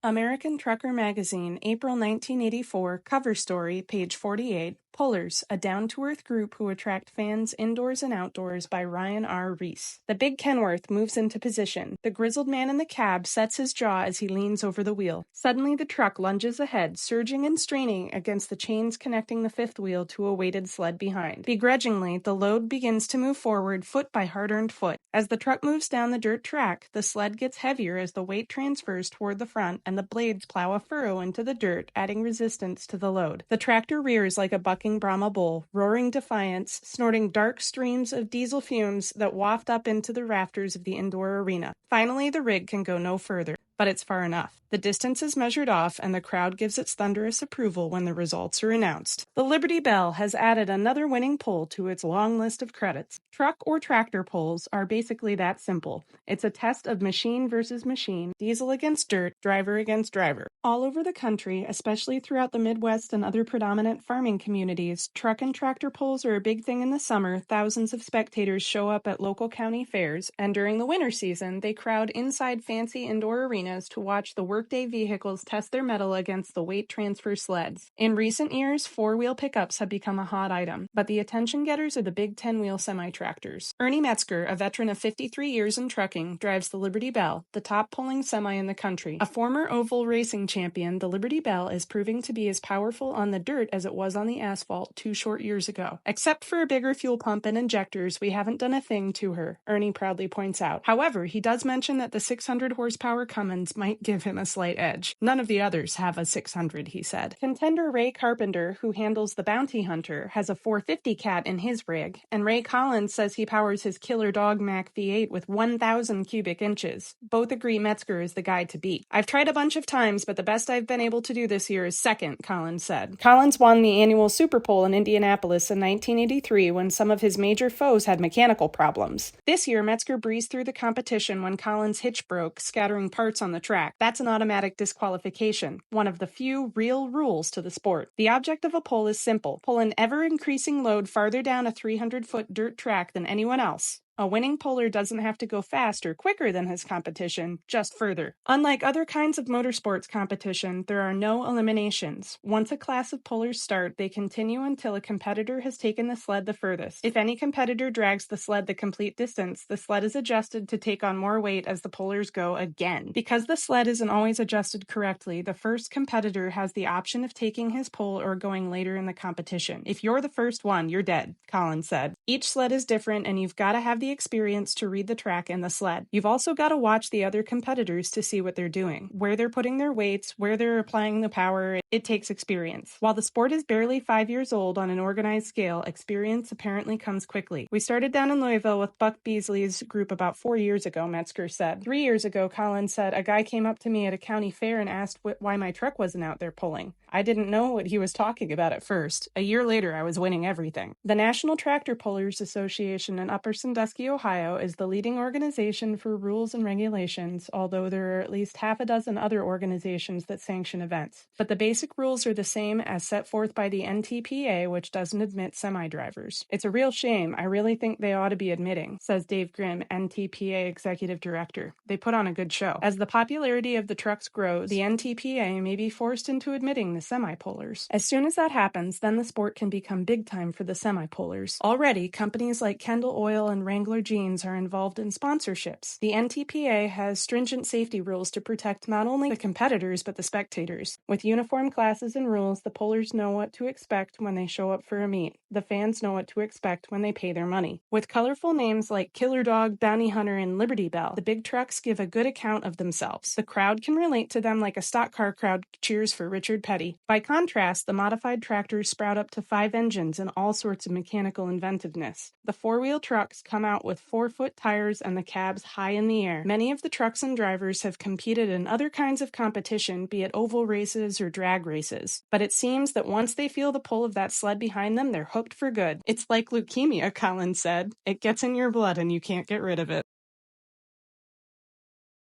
American Trucker Magazine, April 1984, cover story, page 48, Pullers, a down-to-earth group who attract fans indoors and outdoors, by Ryan R. Reese. The big Kenworth moves into position. The grizzled man in the cab sets his jaw as he leans over the wheel. Suddenly the truck lunges ahead, surging and straining against the chains connecting the fifth wheel to a weighted sled behind. Begrudgingly, the load begins to move forward, foot by hard-earned foot. As the truck moves down the dirt track, the sled gets heavier as the weight transfers toward the front and the blades plow a furrow into the dirt, adding resistance to the load. The tractor rears like a bucking Brahma bull, roaring defiance, snorting dark streams of diesel fumes that waft up into the rafters of the indoor arena. Finally, the rig can go no further, but it's far enough. The distance is measured off, and the crowd gives its thunderous approval when the results are announced. The Liberty Bell has added another winning pull to its long list of credits. Truck or tractor pulls are basically that simple. It's a test of machine versus machine, diesel against dirt, driver against driver. All over the country, especially throughout the Midwest and other predominant farming communities, truck and tractor pulls are a big thing in the summer. Thousands of spectators show up at local county fairs, and during the winter season, they crowd inside fancy indoor arenas to watch the workday vehicles test their mettle against the weight transfer sleds. In recent years, four-wheel pickups have become a hot item, but the attention getters are the big 10-wheel semi-tractors. Ernie Metzger, a veteran of 53 years in trucking, drives the Liberty Bell, the top-pulling semi in the country. A former oval racing champion, the Liberty Bell is proving to be as powerful on the dirt as it was on the asphalt 2 short years ago. Except for a bigger fuel pump and injectors, we haven't done a thing to her, Ernie proudly points out. However, he does mention that the 600-horsepower Cummins might give him a slight edge. None of the others have a 600, he said. Contender Ray Carpenter, who handles the Bounty Hunter, has a 450 Cat in his rig, and Ray Collins says he powers his Killer Dog Mac V8 with 1,000 cubic inches. Both agree Metzger is the guy to beat. I've tried a bunch of times, but the best I've been able to do this year is second, Collins said. Collins won the annual Super Pole in Indianapolis in 1983 when some of his major foes had mechanical problems. This year, Metzger breezed through the competition when Collins' hitch broke, scattering parts on the track. That's an automatic disqualification, one of the few real rules to the sport. The object of a pole is simple: pull an ever-increasing load farther down a 300-foot dirt track than anyone else. A winning puller doesn't have to go fast or quicker than his competition, just further. Unlike other kinds of motorsports competition, there are no eliminations. Once a class of pullers start, they continue until a competitor has taken the sled the furthest. If any competitor drags the sled the complete distance, the sled is adjusted to take on more weight as the pullers go again. Because the sled isn't always adjusted correctly, the first competitor has the option of taking his pull or going later in the competition. If you're the first one, you're dead, Collins said. Each sled is different, and you've got to have the experience to read the track and the sled. You've also got to watch the other competitors to see what they're doing, where they're putting their weights, where they're applying the power. It takes experience. While the sport is barely 5 years old on an organized scale, experience apparently comes quickly. We started down in Louisville with Buck Beasley's group about 4 years ago, Metzger said. 3 years ago, Collins said, a guy came up to me at a county fair and asked why my truck wasn't out there pulling. I didn't know what he was talking about at first. A year later, I was winning everything. The National Tractor Pullers Association in Upper Sandusky, Ohio, is the leading organization for rules and regulations, although there are at least half a dozen other organizations that sanction events. But the basic rules are the same as set forth by the NTPA, which doesn't admit semi-drivers. It's a real shame. I really think they ought to be admitting, says Dave Grimm, NTPA Executive Director. They put on a good show. As the popularity of the trucks grows, the NTPA may be forced into admitting the semi-pullers. As soon as that happens, then the sport can become big time for the semi-pullers. Already, companies like Kendall Oil and Wrangler Jeans are involved in sponsorships. The NTPA has stringent safety rules to protect not only the competitors but the spectators. With uniform classes and rules, the pullers know what to expect when they show up for a meet. The fans know what to expect when they pay their money. With colorful names like Killer Dog, Bounty Hunter, and Liberty Bell, the big trucks give a good account of themselves. The crowd can relate to them like a stock car crowd cheers for Richard Petty. By contrast, the modified tractors sprout up to 5 engines and all sorts of mechanical inventiveness. The four-wheel trucks come out with 4-foot tires and the cabs high in the air. Many of the trucks and drivers have competed in other kinds of competition, be it oval races or drag races. But it seems that once they feel the pull of that sled behind them, they're hooked for good. It's like leukemia, Collins said. It gets in your blood and you can't get rid of it.